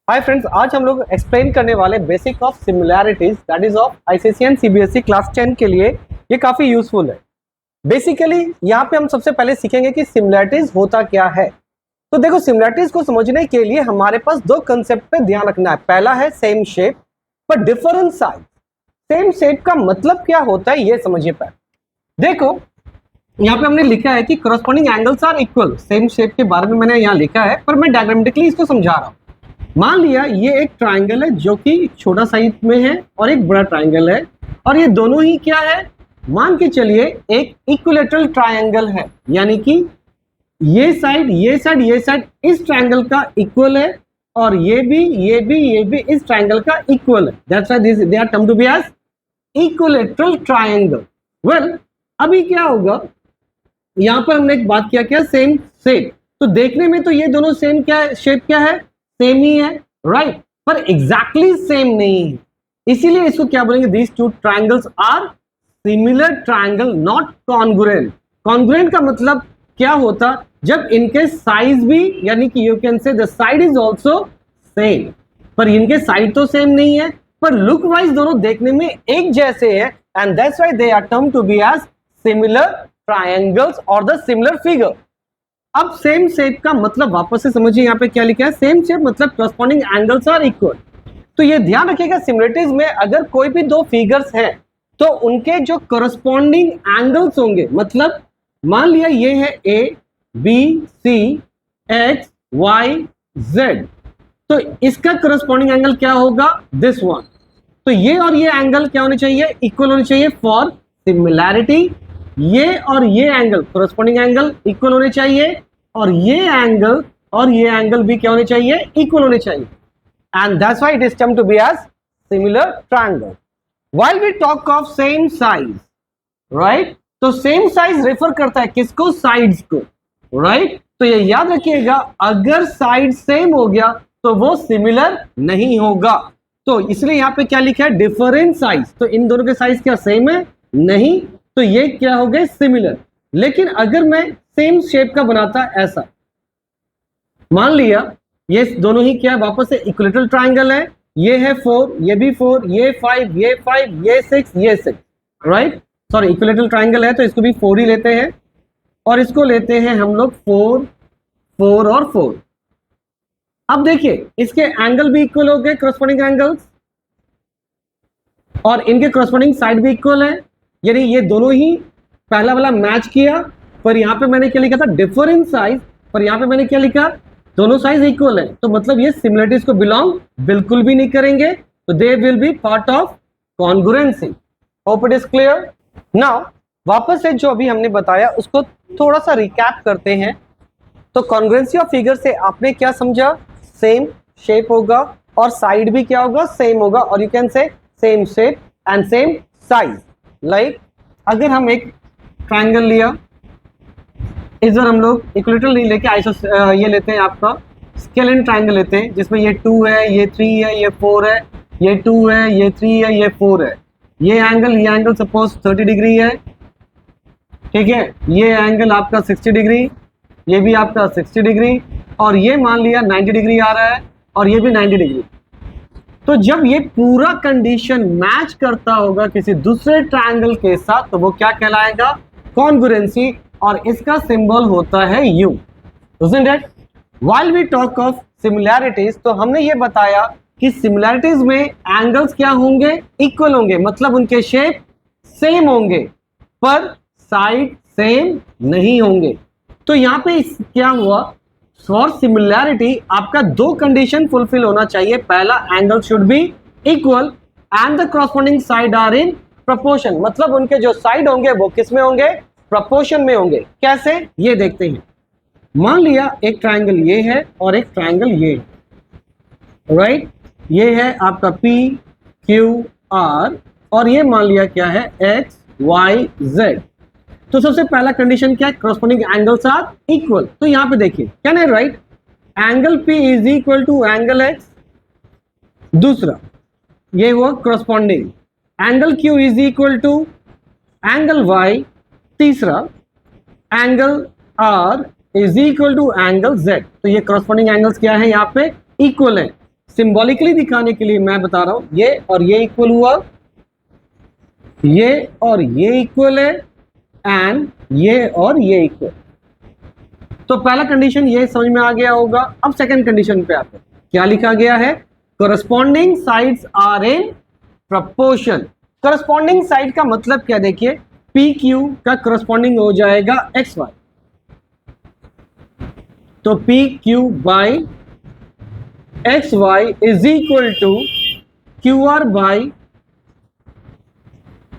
Hi friends, आज हम लोग एक्सप्लेन करने वाले basic of similarities that is of ICSE and CBSE class 10 के लिए। ये काफी यूजफुल है। बेसिकली यहाँ पे हम सबसे पहले सीखेंगे कि सिमिलैरिटीज होता क्या है। तो देखो, सिमिलैरिटीज को समझने के लिए हमारे पास दो कंसेप्ट पे ध्यान रखना है। पहला है सेम शेप पर डिफरेंट साइज। सेम शेप का मतलब क्या होता है ये समझिए। पहले देखो, यहाँ पे हमने लिखा है कि corresponding angles are equal. Same shape के बारे में मैंने यहाँ लिखा है, पर मैं डायग्रामेटिकली इसको समझा रहा हूँ। मान लिया ये एक ट्राइंगल है जो कि छोटा साइज में है और एक बड़ा ट्राइंगल है, और ये दोनों ही क्या है, मान के चलिए एक इक्विलेटरल ट्राइंगल है, यानी कि ये साइड ये साइड ये साइड इस ट्राइंगल का इक्वल है और ये भी इस ट्राइंगल का इक्वल है। That's why they are termed to be as equilateral triangle. Well, अभी क्या होगा, यहां पर हमने एक बात किया क्या, सेम शेप। तो देखने में तो ये दोनों सेम क्या है, शेप क्या है, सेम ही है, राइट, पर एग्जैक्टली सेम नहीं है। इसीलिए इसको क्या बोलेंगे, these two triangles are similar triangle not congruent. Congruent का मतलब क्या होता, जब इनके साइज भी, यानी कि you can say the side is also same, पर इनके साइड तो सेम नहीं है, पर लुक वाइज दोनों देखने में एक जैसे है, and that's why they are termed to be as similar triangles और द सिमिलर फिगर। अब सेम शेप का मतलब वापस से समझिए, यहाँ पे क्या लिखा है, सेम शेप मतलब करस्पॉन्डिंग एंगल्स आर इक्वल। तो ये ध्यान रखिएगा, सिमिलरिटीज में अगर कोई भी दो फिगर्स हैं तो उनके जो करस्पॉन्डिंग एंगल्स होंगे, मतलब मान लिया ये है A B C X Y Z, तो इसका करस्पॉन्डिंग एंगल क्या होगा, दिस वन। तो ये और ये एंगल क्या होने चाहिए, इक्वल होने चाहिए फॉर सिमिलैरिटी। ये और ये एंगल, करस्पॉन्डिंग एंगल इक्वल होने चाहिए, और ये एंगल भी क्या होने चाहिए, इक्वल होने चाहिए, and that's why it is termed to be as similar triangle. While we talk of same size, right, तो सेम साइज रेफर करता है किसको, साइड्स को, राइट। तो ये याद रखिएगा, अगर साइड सेम हो गया तो वो सिमिलर नहीं होगा। तो इसलिए यहां पे क्या लिखा है, डिफरेंट साइज। तो इन दोनों के साइज क्या सेम है, नहीं, तो ये क्या हो गए, सिमिलर। लेकिन अगर मैं सेम शेप का बनाता ऐसा, मान लिया ये दोनों ही क्या है, वापस से इक्विलेटरल ट्राइंगल है, ये है 4, ये भी 4, ये 5, ये 5, ये 6, ये 6, राइट। सॉरी, इक्विलेटरल ट्राइंगल है तो इसको भी 4 ही लेते हैं, और इसको लेते हैं हम लोग 4, 4 और 4। अब देखिए, इसके एंगल भी इक्वल हो गए, करस्पॉन्डिंग एंगल्स, और इनके करस्पॉन्डिंग साइड भी इक्वल है, यानी ये दोनों ही पहला वाला मैच किया। पर यहां पे मैंने क्या लिखा था, डिफरेंट साइज, पर यहां पे मैंने क्या लिखा, दोनों साइज इक्वल है, तो मतलब ये सिमिलरिटीज को बिलोंग बिल्कुल भी नहीं करेंगे, तो they will be part of congruency. Hope it is clear. Now वापस से जो अभी हमने बताया उसको थोड़ा सा रिकैप करते हैं। तो कॉन्ग्रुएंसी ऑफ फिगर से आपने क्या समझा, सेम शेप होगा और साइड भी क्या होगा, सेम होगा, और you can say same shape and same size. Like अगर हम एक ट्राइंगल लिया, इस बार हम लोग इक्विलेटरल नहीं लेके ये लेते हैं, आपका स्केलेन ट्राइंगल लेते हैं, जिसमें ये 2 है, ये 3 है, ये 4 है, ये 2 है, ये 3 है, ये 4 है। ये एंगल सपोज 30 डिग्री है, ठीक है, ये एंगल आपका 60 डिग्री, ये भी आपका 60 डिग्री, और ये मान लिया 90 डिग्री आ रहा है, और ये भी 90 डिग्री। तो जब ये पूरा कंडीशन मैच करता होगा किसी दूसरे ट्रायंगल के साथ, तो वो क्या कहलाएगा, कॉन्ग्रुएंसी, और इसका सिंबल होता है U, isn't it? While we talk of similarities, तो हमने ये बताया कि सिमिलैरिटीज में एंगल्स क्या होंगे, इक्वल होंगे, मतलब उनके शेप सेम होंगे, पर साइड सेम नहीं होंगे। तो यहाँ पे क्या हुआ, फॉर सिमिलैरिटी आपका दो कंडीशन फुलफिल होना चाहिए। पहला, angle should be equal and the corresponding side are in proportion, मतलब उनके जो साइड होंगे वो किस में होंगे, प्रोपोर्शन में होंगे। कैसे, ये देखते हैं। मान लिया एक ट्राइंगल ये है और एक ट्राइंगल ये है, राइट, ये है आपका P Q R, और ये मान लिया क्या है, X Y Z। तो सबसे पहला कंडीशन क्या है, करस्पॉन्डिंग एंगल्स आर इक्वल। तो यहां पे देखिए, can I write angle P is equal to angle X। दूसरा, ये हुआ corresponding, angle Q is equal to angle Y। तीसरा, angle R is equal to angle Z। तो ये करस्पॉन्डिंग एंगल्स क्या है, यहाँ पे इक्वल है। सिंबॉलिकली दिखाने के लिए मैं बता रहा हूं, ये और ये इक्वल हुआ, ये और ये इक्वल है, एंड ये और ये इक्वल। तो पहला कंडीशन ये समझ में आ गया होगा। अब सेकंड कंडीशन पे आते हैं, क्या लिखा गया है, corresponding sides are in proportion. Corresponding side का मतलब क्या, देखिए पी क्यू का करस्पॉन्डिंग हो जाएगा एक्स वाई, तो P Q by X Y is equal to Q R by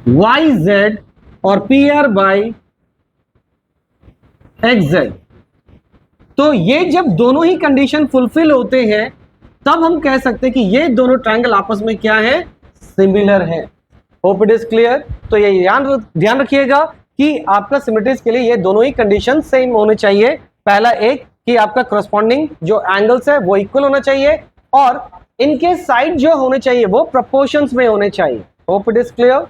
Y Z और P R by X Z. तो ये जब दोनों ही कंडीशन फुलफिल होते हैं तब हम कह सकते हैं कि ये दोनों ट्रायंगल आपस में क्या है, सिमिलर है। Hope it is clear. तो ये ध्यान रखिएगा कि आपका सिमिलरिटीज के लिए ये दोनों ही कंडीशन सेम होने चाहिए। पहला एक कि आपका करस्पॉन्डिंग जो एंगल्स है वो इक्वल होना चाहिए, और इनके साइड जो होने चाहिए वो प्रोपोर्शंस में होने चाहिए। Hope it is clear.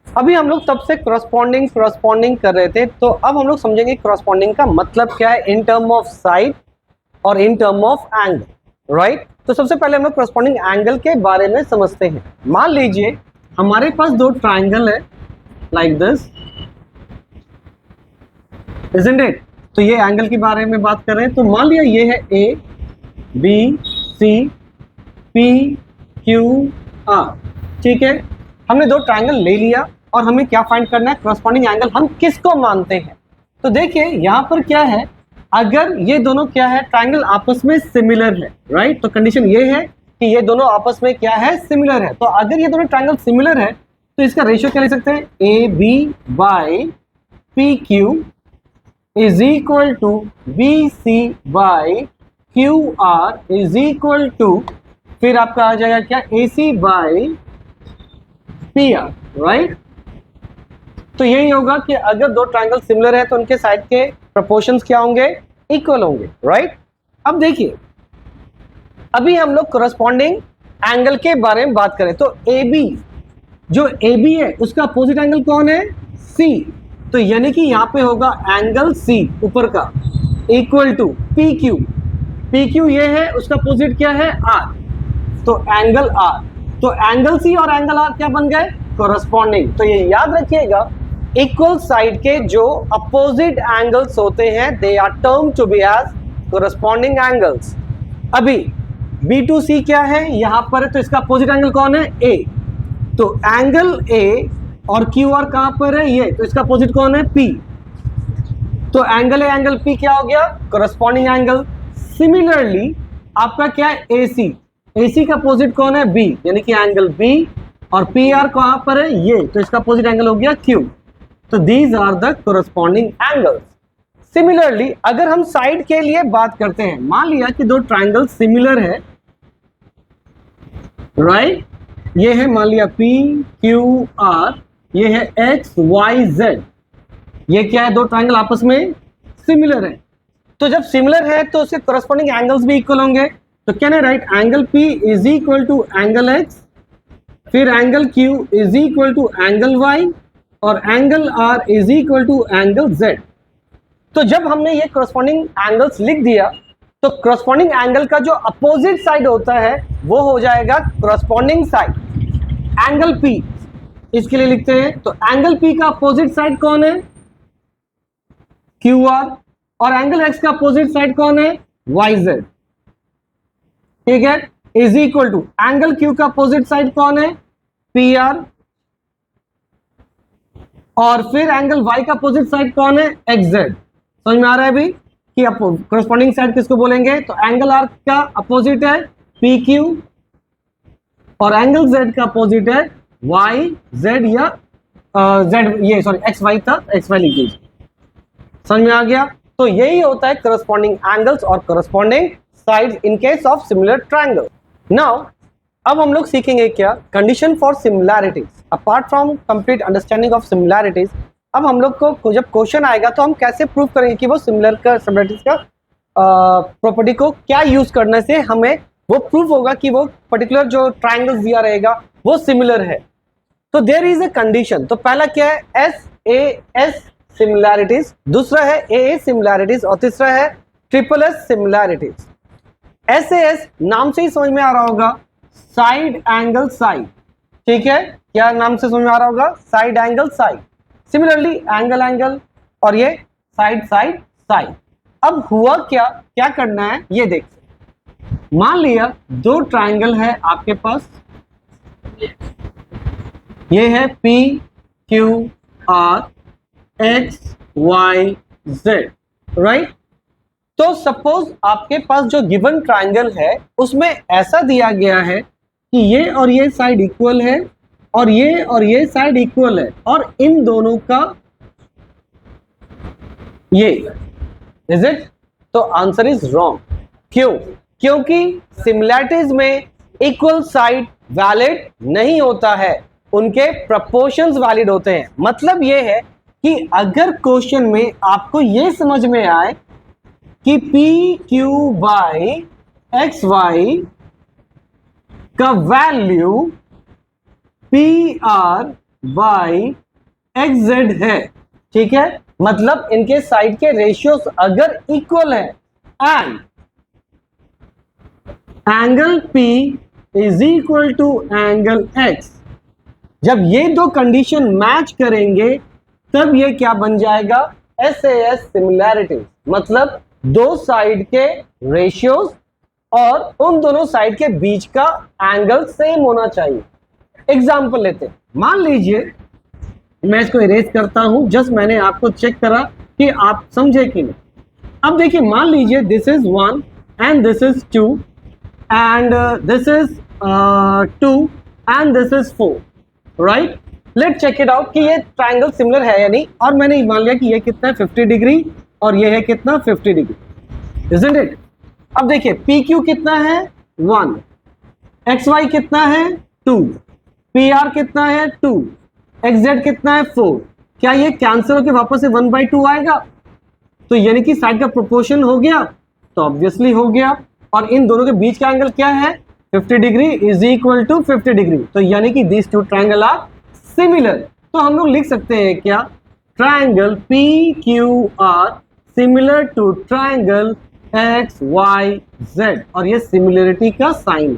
अभी हम लोग तब से करस्पॉन्डिंग कर रहे थे, तो अब हम लोग समझेंगे करस्पॉन्डिंग का मतलब क्या है इन टर्म ऑफ साइड और in term of angle, right. तो सबसे पहले हम लोग करस्पॉन्डिंग एंगल के बारे में समझते हैं। मान लीजिए हमारे पास दो ट्राइंगल है लाइक दिस, इजंट इट। तो ये एंगल के बारे में बात कर रहे हैं। तो मान लिया ये है A B C P Q R, ठीक है। हमने दो ट्राइंगल ले लिया और हमें क्या फाइंड करना है, करस्पॉन्डिंग एंगल हम किसको मानते हैं। तो देखिए यहां पर क्या है, अगर ये दोनों क्या है, ट्राइंगल आपस में सिमिलर है, राइट। तो कंडीशन ये है कि ये दोनों आपस में क्या है, सिमिलर है। तो अगर ये दोनों ट्राइंगल सिमिलर है तो इसका रेशियो क्या ले सकते हैं, A B by P Q is equal to B C by Q R is equal to, फिर आपका आ जाएगा क्या, A C by P R, right. तो यही होगा कि अगर दो ट्रायंगल सिमिलर है तो उनके साइड के प्रोपोर्शंस क्या होंगे, इक्वल होंगे, राइट। अब देखिए अभी हम लोग करस्पॉन्डिंग एंगल के बारे में बात करें तो ए बी, जो ए बी है उसका अपोजिट एंगल कौन है, सी। तो यानी कि यहां पे होगा एंगल सी ऊपर का equal to P Q, P Q ये है, उसका अपोजिट क्या है, आर, तो एंगल आर। तो एंगल सी और एंगल आर क्या बन गए, करस्पॉन्डिंग। तो ये याद रखिएगा इक्वल साइड के जो अपोजिट एंगल्स होते हैं they are termed to be as corresponding angles. अभी बी टू सी क्या है यहां पर, तो इसका अपोजिट एंगल कौन है, ए। तो एंगल ए और क्यू आर कहां पर है, ये, तो इसका अपोजिट कौन है, पी। तो एंगल ए एंगल पी क्या हो गया, करस्पॉन्डिंग एंगल। सिमिलरली आपका क्या है, ए सी, AC का अपोजिट कौन है, B, यानी कि एंगल B, और PR कहां पर है, ये, तो इसका अपोजिट एंगल हो गया Q। तो these are the corresponding angles. Similarly अगर हम साइड के लिए बात करते हैं, मान लिया कि दो ट्राइंगल सिमिलर है, राइट, ये है मान लिया P Q R, ये है X Y Z, ये क्या है, दो ट्राइंगल आपस में सिमिलर है। तो जब सिमिलर है तो उसके करस्पॉन्डिंग एंगल्स भी इक्वल होंगे। तो क्या है, right, angle P is equal to angle X, फिर angle Q is equal to angle Y, और angle R is equal to angle Z। तो जब हमने ये करस्पॉन्डिंग एंगल्स लिख दिया तो करस्पॉन्डिंग एंगल का जो अपोजिट साइड होता है वो हो जाएगा करस्पॉन्डिंग साइड। एंगल P इसके लिए लिखते हैं, तो एंगल P का अपोजिट साइड कौन है, QR, और एंगल X का अपोजिट साइड कौन है, YZ, ठीक है, is equal to angle Q का अपोजिट साइड कौन है, PR, और फिर एंगल Y का अपोजिट साइड कौन है, XZ। समझ में आ रहा है अभी कि करस्पॉन्डिंग साइड किसको बोलेंगे, तो एंगल R का अपोजिट है PQ, और एंगल Z का अपोजिट है YZ, या Z, ये सॉरी XY था, XY लिख दीजिए। समझ में आ गया। तो यही होता है करस्पॉन्डिंग एंगल्स और corresponding sides in case of similar triangle. Now अब हम लोग सीखेंगे क्या, condition for similarities. Apart from complete understanding of similarities, अब हम लोग को जब क्वेश्चन आएगा तो हम कैसे प्रूव करेंगे कि वो सिमिलैरिटीज का प्रॉपर्टी को क्या यूज करने से हमें वो प्रूव होगा कि वो पर्टिकुलर जो ट्रायंगल दिया रहेगा वो सिमिलर है। तो देयर इज ए कंडीशन। तो पहला क्या है, SAS सिमिलैरिटीज, दूसरा है AA सिमिलैरिटीज, और तीसरा है SSS सिमिलैरिटीज। SAS नाम से ही समझ में आ रहा होगा, साइड एंगल साइड, ठीक है, क्या नाम से समझ में आ रहा होगा, side angle side. Similarly angle angle, और ये साइड साइड साइड। अब हुआ क्या, क्या करना है ये देखते। मान लिया दो ट्राइंगल है आपके पास, ये है PQR XYZ, राइट। तो सपोज आपके पास जो गिवन ट्राइंगल है उसमें ऐसा दिया गया है कि ये और ये साइड इक्वल है और ये साइड इक्वल है, और इन दोनों का ये, इज इट? तो आंसर इज रॉन्ग। क्यों? क्योंकि सिमिलैरिटीज में इक्वल साइड वैलिड नहीं होता है, उनके प्रपोर्शंस वैलिड होते हैं। मतलब ये है कि अगर क्वेश्चन में आपको ये समझ में आए कि PQ बाई XY का वैल्यू PR बाई XZ है, ठीक है, मतलब इनके साइड के रेशियोस अगर इक्वल है and angle P is equal to angle X, जब ये दो कंडीशन मैच करेंगे तब ये क्या बन जाएगा, SAS सिमिलैरिटी। मतलब दो साइड के रेशियोस और उन दोनों साइड के बीच का एंगल सेम होना चाहिए। एग्जांपल लेते हैं, मान लीजिए मैं इसको इरेज करता हूं, जस्ट मैंने आपको चेक करा कि आप समझे कि नहीं। अब देखिए, मान लीजिए this is 1 and this is 2 and this is 2 and this is 4, right. Let check it out कि ये ट्राइंगल सिमिलर है या नहीं। और मैंने मान लिया कि ये कितना है 50 डिग्री और ये है कितना 50 डिग्री, इजंट इट। अब देखिए PQ कितना है 1, XY कितना है 2, PR कितना है 2, XZ कितना है 4। क्या ये कैंसिल होकर वापस से 1/2 आएगा? तो यानी कि साइड का प्रोपोर्शन हो गया, तो ऑब्वियसली हो गया। और इन दोनों के बीच का एंगल क्या है, 50 degree is equal to 50 degree. तो यानी कि this two triangle are similar. तो हम लोग लिख सकते हैं क्या, triangle PQR similar to triangle XYZ, और ये सिमिलरिटी का साइन है।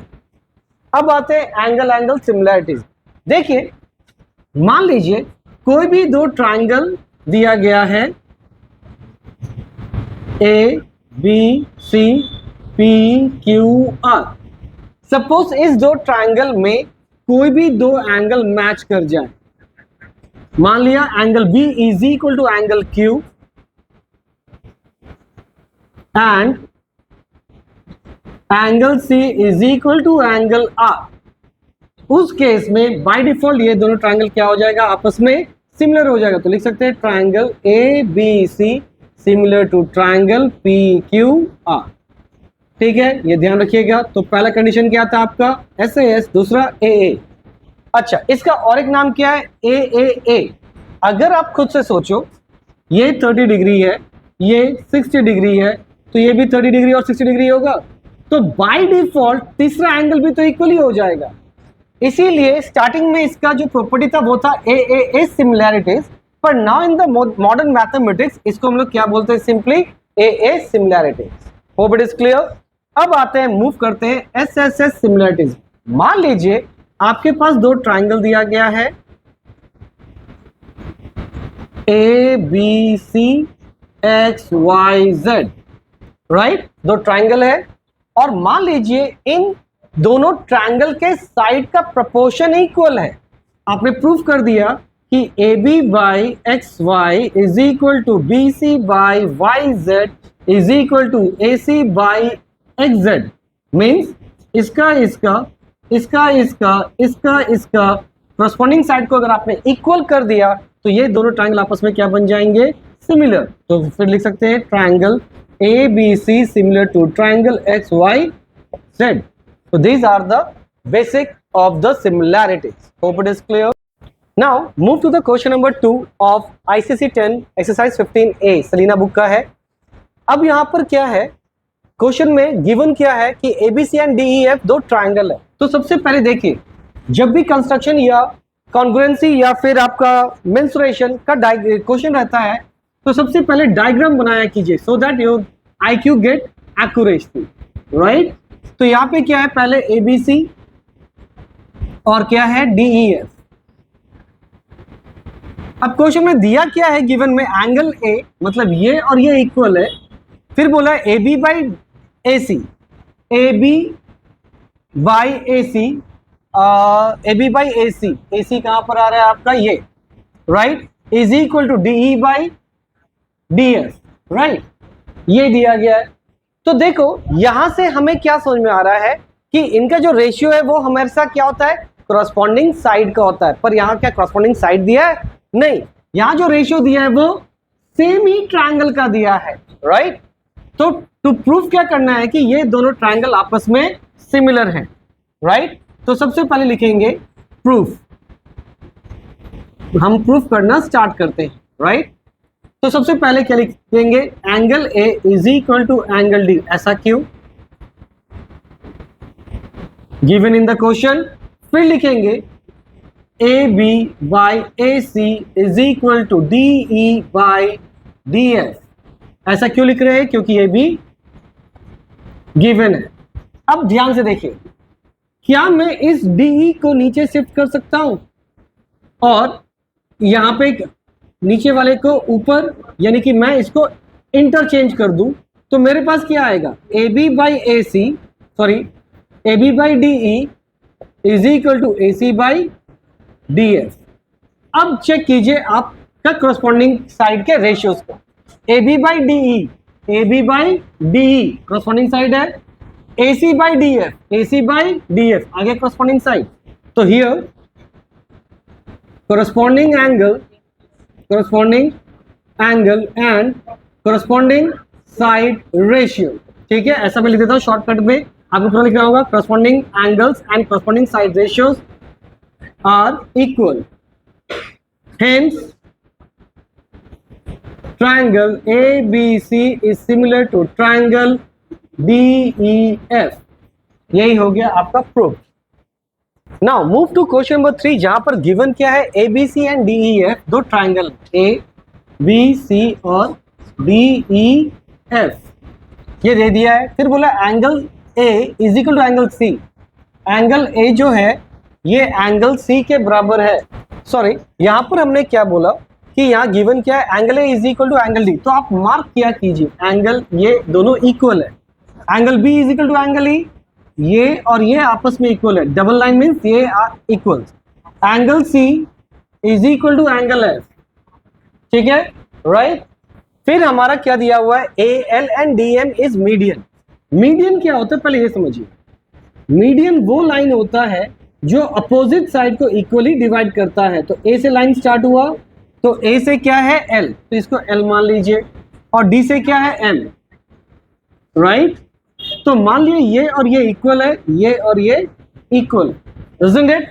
अब आते हैं एंगल एंगल सिमिलरिटीज। देखिए, मान लीजिए कोई भी दो ट्राइंगल दिया गया है ABCPQR। सपोज इस दो ट्राइंगल में कोई भी दो एंगल मैच कर जाए। मान लिया angle B is equal to angle Q and angle C is equal to angle R। उस केस में बाय डिफॉल्ट ये दोनों ट्राइंगल क्या हो जाएगा, आपस में सिमिलर हो जाएगा। तो लिख सकते हैं triangle ABC similar to triangle PQR, ठीक है, ये ध्यान रखिएगा। तो पहला कंडीशन क्या था आपका SAS, दूसरा AA। अच्छा, इसका और एक नाम क्या है, AAA। अगर आप खुद से सोचो, ये 30 डिग्री है, ये 60 डिग्री है, तो ये भी 30 डिग्री और 60 डिग्री होगा। तो बाय डिफॉल्ट तीसरा एंगल भी तो इक्वल ही हो जाएगा। इसीलिए स्टार्टिंग में इसका जो प्रॉपर्टी था वो था AAA सिमिलैरिटीज, पर now in the modern mathematics इसको हम लोग क्या बोलते हैं, simply AA similarities. Hope it is clear. अब आते हैं, मूव करते हैं SSS सिमिलैरिटीज। मान लीजिए आपके पास दो ट्राइंगल दिया गया है ABC XYZ, राइट, दो ट्राइंगल है। और मान लीजिए इन दोनों ट्राइंगल के साइड का प्रोपोर्शन इक्वल है। आपने प्रूफ कर दिया कि AB by XY is equal to BC by YZ is equal to AC by XZ। Means इसका करस्पॉन्डिंग साइड को अगर आपने इक्वल कर दिया तो ये दोनों ट्राइंगल आपस में क्या बन जाएंगे, सिमिलर। तो फिर लिख सकते हैं triangle ABC similar to triangle XYZ। So these are the basic of the similarities. Hope it is clear. Now move to the question number 2 of ICC 10 exercise 15A, सलीना बुक का है। अब यहाँ पर क्या है, क्वेश्चन में गिवन क्या है कि ABC एंड DEF दो ट्राइंगल है। तो सबसे पहले देखिए, जब भी कंस्ट्रक्शन या कॉन्ग्रुएंसी या फिर आपका मेंसुरेशन का क्वेश्चन रहता है तो सबसे पहले डायग्राम बनाया कीजिए, so that your IQ get accuracy, right. तो यहाँ पे क्या है, पहले ABC और क्या है DEF। अब क्वेश्चन में दिया क्या है, गिवन में एंगल A, मतलब ये और ये इक्वल है। फिर बोला AB by AC, AB by AC, AB by AC, AC कहां पर आ रहा है आपका, ये right, is equal to DE by DF, right, ये दिया गया है। तो देखो यहां से हमें क्या समझ में आ रहा है कि इनका जो रेशियो है वो हमेशा क्या होता है, करस्पॉन्डिंग साइड का होता है। पर यहाँ क्या करस्पॉन्डिंग साइड दिया है, नहीं, यहाँ जो रेशियो दिया है वो सेम ही ट्रायंगल का दिया है, राइट। तो टू प्रूफ क्या करना है कि ये दोनों ट्रायंगल आपस में सिमिलर हैं, राइट। तो सबसे पहले लिखेंगे प्रूफ, हम प्रूफ करना स्टार्ट करते हैं, राइट। तो सबसे पहले क्या लिखेंगे, angle A is equal to angle D, ऐसा क्यों, गिवन इन द क्वेश्चन। फिर लिखेंगे A B by A C is equal to D E by D F, ऐसा क्यों लिख रहे हैं, क्योंकि ये भी गिवन है। अब ध्यान से देखिए, क्या मैं इस डी को नीचे शिफ्ट कर सकता हूं और यहां पे नीचे वाले को ऊपर, यानी कि मैं इसको इंटरचेंज कर दूं, तो मेरे पास क्या आएगा, A B by A C, sorry A B by D E is equal to A C by D F. अब चेक कीजिए आपका करस्पॉन्डिंग साइड के रेशियोज को, A B by D E, A B by D E corresponding side है, A C by D F, A C by D F आगे corresponding side. तो here corresponding angle and corresponding side ratio, ठीक है, ऐसा मैं लिख देता हूं शॉर्टकट में, आपको पूरा लिखना होगा, corresponding angles and corresponding side ratios are equal, hence triangle ABC is similar to triangle DEF। यही हो गया आपका proof. Now move to question number 3, जहां पर गिवन क्या है, ABC एंड DEF, दो ट्राइंगल ABC और DEF ये दे दिया है। फिर बोला angle A is equal to angle C, angle A जो है ये एंगल C के बराबर है। सॉरी, यहां पर हमने क्या बोला कि यहाँ गिवन क्या है, angle A is equal to angle D, तो आप मार्क किया कीजिए, एंगल ये दोनों इक्वल है, angle B is equal to angle E, ये और ये आपस में इक्वल है, डबल लाइन मींस ये are equal, angle C is equal to angle F, ठीक है, राइट। फिर हमारा क्या दिया हुआ है, AL and DM is median. Median क्या होता है पहले ये समझिए, मीडियन वो लाइन होता है जो अपोजिट साइड को इक्वली डिवाइड करता है। तो A से लाइन स्टार्ट हुआ, तो A से क्या है L, तो इसको L मान लीजिए, और D से क्या है M, राइट। तो मान लिया ये और ये इक्वल है, ये और ये equal, isn't it?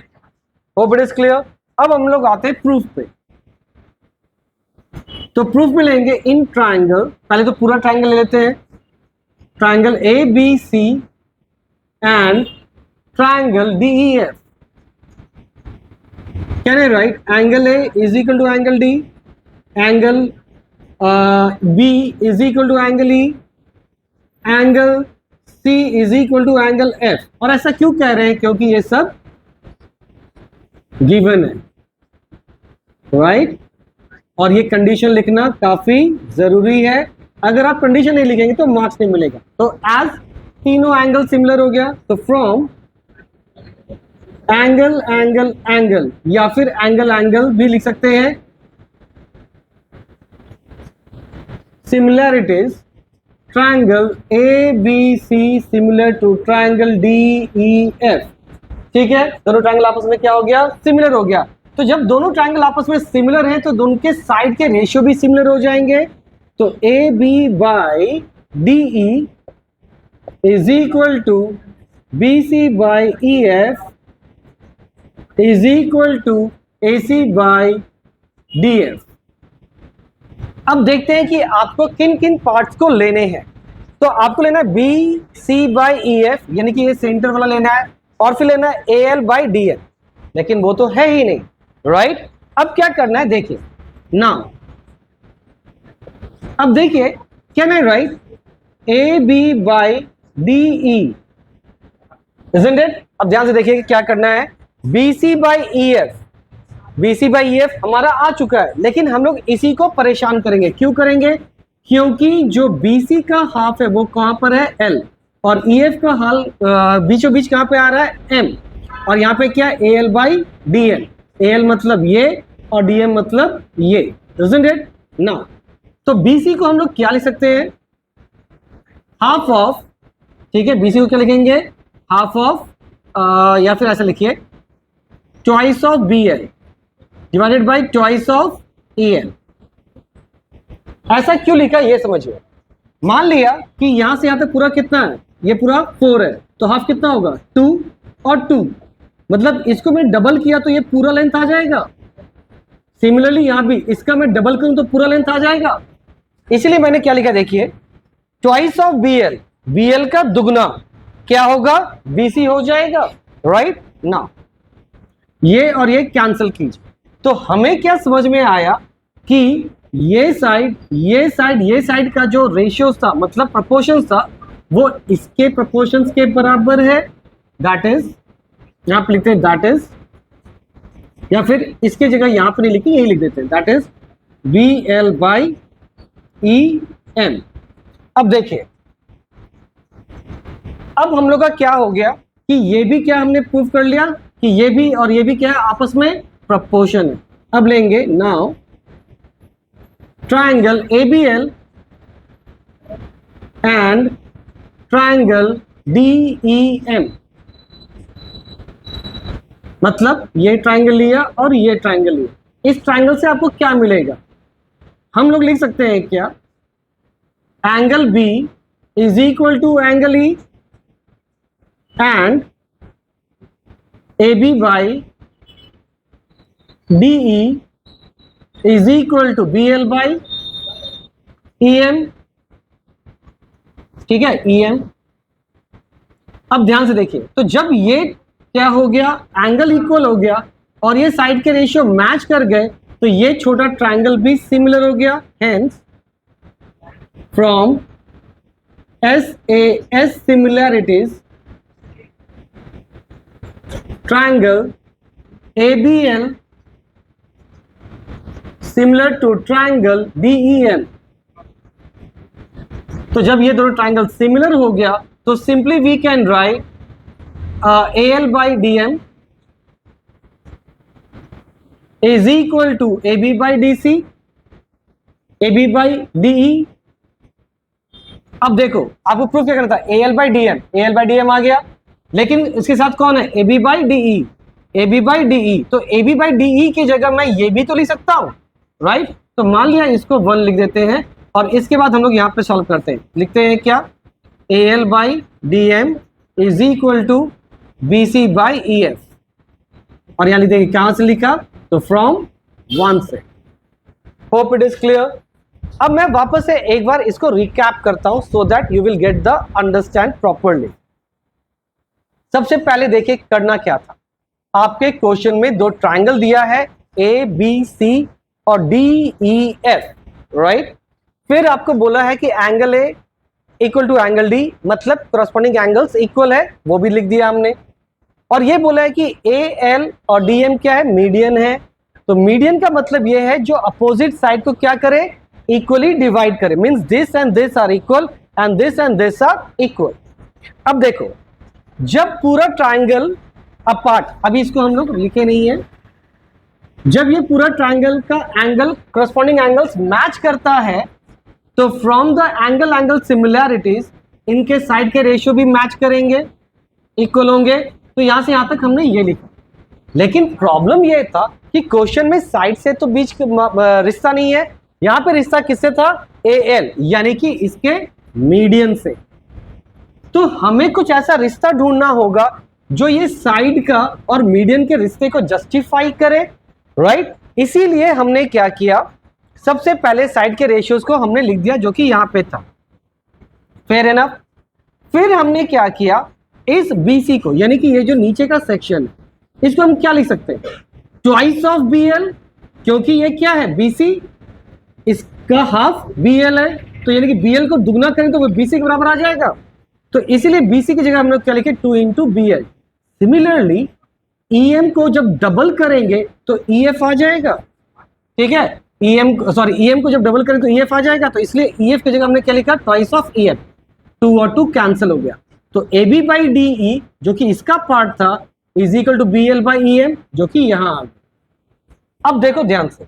Hope it is clear। अब हम लोग आते हैं प्रूफ पे। तो प्रूफ में लेंगे इन ट्राइंगल, पहले तो पूरा ट्राइंगल ले लेते हैं, triangle ABC and triangle DEF। Can I write angle A is equal to angle D, angle B is equal to angle E, angle C is equal to angle F। और ऐसा क्यों कह रहे हैं, क्योंकि ये सब गिवन है, राइट। और ये कंडीशन लिखना काफी जरूरी है, अगर आप कंडीशन नहीं लिखेंगे तो मार्क्स नहीं मिलेगा। तो एज तीनों एंगल सिमिलर हो गया, तो फ्रॉम एंगल एंगल एंगल, या फिर एंगल एंगल भी लिख सकते हैं, similarities triangle ABC similar to triangle DEF, ठीक है, दोनों ट्रायंगल आपस में क्या हो गया, सिमिलर हो गया। तो जब दोनों ट्रायंगल आपस में सिमिलर हैं तो दोनों के साइड के रेशियो भी सिमिलर हो जाएंगे। तो AB by DE is equal to BC by EF is equal to AC by DF। अब देखते हैं कि आपको किन किन पार्ट्स को लेने हैं। तो आपको लेना है BC बाई EF, यानी कि ये सेंटर वाला लेना है, और फिर लेना है AL बाई DL, लेकिन वो तो है ही नहीं, राइट। अब क्या करना है देखिए, नाउ अब देखिए, can I write AB by DE Isn't it? अब ध्यान से देखिए क्या करना है, BC by EF, BC by EF हमारा आ चुका है, लेकिन हम लोग इसी को परेशान करेंगे। क्यों करेंगे? क्योंकि जो BC का हाफ है वो कहां पर है, L, और EF का हाल बीचों बीच कहां पे आ रहा है, M, और यहाँ पे क्या है, AL by DL, AL मतलब ये और DM मतलब ये। Isn't it? Now, तो BC को हम लोग क्या लिख सकते हैं, हाफ ऑफ, ठीक है, BC को क्या लिखेंगे, हाफ ऑफ, या फिर ऐसा लिखिए twice of BL divided by twice of EL। ऐसा क्यों लिखा ये समझिए। मान लिया कि यहां से यहां तक पूरा कितना है, ये पूरा 4 है, तो हाफ कितना होगा, 2 और 2, मतलब इसको मैं डबल किया तो ये पूरा लेंथ आ जाएगा। सिमिलरली यहां भी इसका मैं डबल करूं तो पूरा लेंथ आ जाएगा। इसलिए मैंने क्या लिखा देखिए, ट्वाइस ऑफ BL, BL का दुगना क्या होगा, BC हो जाएगा, राइट ना। ये और ये कैंसिल कीजिए, तो हमें क्या समझ में आया कि ये साइड ये साइड ये साइड का जो रेशियोज था, मतलब प्रोपोर्शंस था, वो इसके प्रोपोर्शंस के बराबर है, दैट इज, यहां पे लिखते हैं दैट इज, या फिर इसके जगह यहां पर नहीं लिखी, यही लिख देते हैं, that is BL by EM। अब देखिए, अब हम लोग का क्या हो गया कि ये भी क्या हमने प्रूव कर लिया कि ये भी और ये भी क्या है, आपस में प्रोपोर्शन है। अब लेंगे now triangle ABL and triangle DEM, मतलब ये ट्रायंगल लिया और ये ट्रायंगल लिया। इस ट्रायंगल से आपको क्या मिलेगा, हम लोग लिख सकते हैं क्या, angle B is equal to angle E and AB by DE is equal to BL by EM, ठीक है, EM। अब ध्यान से देखिए, तो जब ये क्या हो गया, एंगल इक्वल हो गया और ये साइड के रेशियो मैच कर गए, तो ये छोटा ट्रायंगल भी सिमिलर हो गया। Hence from SAS similarities, triangle ABL similar to triangle DEM। तो जब ये दोनों ट्रायंगल सिमिलर हो गया तो simply we can write AL by DM is equal to AB by DC, AB by DE। अब देखो आपको प्रूफ क्या करना था, AL by DM, AL by DM आ गया, लेकिन इसके साथ कौन है, AB by DE, AB by DE, तो AB by DE की जगह मैं ये भी तो लिख सकता हूं, राइट। तो मान लिया इसको 1 लिख देते हैं और इसके बाद हम लोग यहां पे सॉल्व करते हैं, लिखते हैं क्या, AL by DM is equal to BC by EF, और यहां लिख देंगे कहां से लिखा, तो फ्रॉम 1 से। Hope it is clear. अब मैं वापस से एक बार इसको रिकैप करता हूं so that you will get the understand properly. सबसे पहले देखिए करना क्या था, आपके क्वेश्चन में 2 ट्रायंगल दिया है ABC और DEF, राइट। फिर आपको बोला है कि angle A equal to angle D, मतलब करस्पॉन्डिंग एंगल्स इक्वल है, वो भी लिख दिया हमने। और ये बोला है कि AL और DM क्या है, मीडियन है। तो मीडियन का मतलब ये है जो अपोजिट साइड को क्या करे, इक्वली डिवाइड करे, means this and this are equal and this are equal. अब देखो, जब पूरा ट्रायंगल अपार्ट, अभी इसको हम लोग लिखे नहीं है, जब ये पूरा ट्रायंगल का एंगल करस्पॉन्डिंग एंगल्स मैच करता है, तो फ्रॉम द एंगल सिमिलैरिटीज इनके साइड के रेशियो भी मैच करेंगे, इक्वल होंगे। तो यहां से यहां तक हमने ये लिखा, लेकिन प्रॉब्लम ये था कि क्वेश्चन में साइड से तो बीच रिश्ता नहीं है, यहां पे रिश्ता किससे था, AL, यानी कि इसके मीडियन से। तो हमें कुछ ऐसा रिश्ता ढूंढना होगा जो ये साइड का और मीडियन के रिश्ते को जस्टिफाई करे, राइट। इसीलिए हमने क्या किया, सबसे पहले साइड के रेशियोज को हमने लिख दिया जो कि यहां पे था, फेयर एनफ। फिर हमने क्या किया, इस BC को, यानी कि ये जो नीचे का सेक्शन है, इसको हम क्या लिख सकते हैं, ट्वाइस ऑफ BL, क्योंकि ये क्या है, BC, इसका हाफ BL है, तो यानी कि BL को दुगना करें तो वो BC के बराबर आ जाएगा। तो इसीलिए BC की जगह हम लोग क्या लिखे 2 इंटू BL। सिमिलरली EM को जब डबल करेंगे तो EF आ जाएगा, ठीक है। EM को जब डबल करें तो EF आ जाएगा, तो इसलिए EF की जगह हमने क्या लिखा ट्वाइस ऑफ EF, 2 और 2 कैंसिल हो गया। तो AB बाई DE जो कि इसका पार्ट था is equal to BL by EM जो कि यहां आ गया। अब देखो ध्यान से,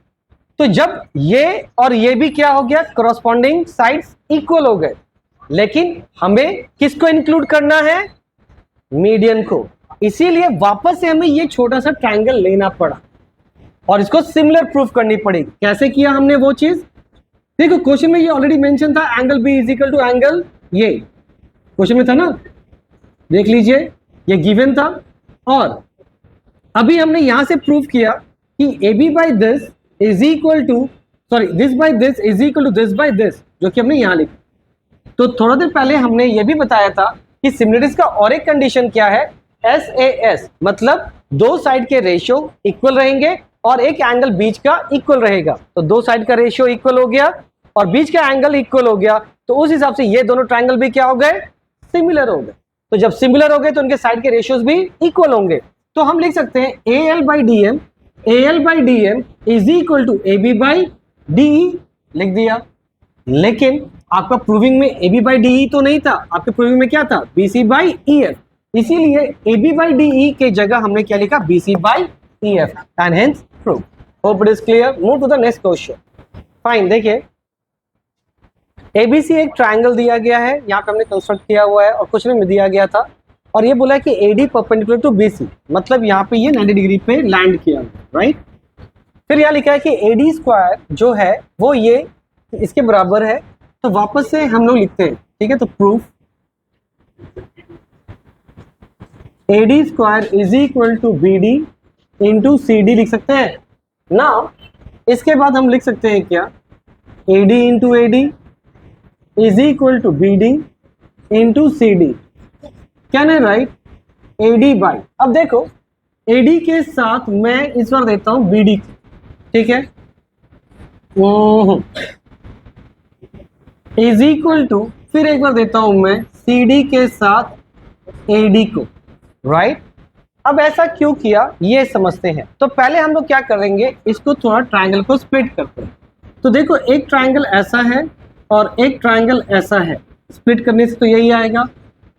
तो जब ये और ये भी क्या हो गया, करस्पॉन्डिंग साइड्स इक्वल हो गए, लेकिन हमें किसको इंक्लूड करना है, मीडियन को। इसीलिए वापस से हमें ये छोटा सा ट्रायंगल लेना पड़ा और इसको सिमिलर प्रूफ करनी पड़ेगी। कैसे किया हमने वो चीज, देखो क्वेश्चन में ये ऑलरेडी मेंशन था, angle B is equal to angle, ये क्वेश्चन में था ना, देख लीजिए ये गिवन था। और अभी हमने यहां से प्रूफ किया कि AB by this is equal to, sorry this by this is equal to this by this, जो कि हमने यहां लिखा। तो थोड़ा देर पहले हमने ये भी बताया था कि सिमिलरिटीज का और एक कंडीशन क्या है, SAS, मतलब दो साइड के रेशियो इक्वल रहेंगे और एक एंगल बीच का इक्वल रहेगा। तो दो साइड का रेशियो इक्वल हो गया और बीच का एंगल इक्वल हो गया, तो उस हिसाब से ये दोनों ट्रायंगल भी क्या हो गए, सिमिलर हो गए। तो जब सिमिलर हो गए तो उनके साइड के रेशियोज भी इक्वल होंगे। तो हम लिख सकते हैं AL by DM is equal to AB by DE, लिख दिया। लेकिन आपका प्रूविंग में AB बाई DE तो नहीं था, आपके प्रूविंग में क्या था, BC बाई EF, इसीलिए AB बाई DE के जगह हमने क्या लिखा, BC by EF, and hence prove. Hope it is clear. Move to the next question. Fine, देखिए ABC एक ट्रायंगल दिया गया है, यहाँ पे हमने कंस्ट्रक्ट किया हुआ है और क्वेश्चन में दिया गया था, और ये बोला है कि AD परपेंडिकुलर टू BC, मतलब यहाँ पे ये 90 डिग्री पे लैंड किया, राइट। फिर यहाँ लिखा है कि AD स्क्वायर जो है वो ये इसके बराबर है। तो वापस से हम लोग लिखते हैं, ठीक है। तो proof AD square is equal to BD into CD लिख सकते हैं ना। इसके बाद हम लिख सकते हैं क्या, AD into AD is equal to BD into CD, can I write AD by, अब देखो AD के साथ मैं इस बार देता हूं BD, ठीक है, इज इक्वल टू, फिर एक बार देता हूं मैं CD के साथ AD को, राइट। अब ऐसा क्यों किया ये समझते हैं। तो पहले हम लोग क्या करेंगे, इसको थोड़ा ट्रायंगल को स्प्लिट करते हैं। तो देखो एक ट्रायंगल ऐसा है और एक ट्रायंगल ऐसा है, स्प्लिट करने से तो यही आएगा,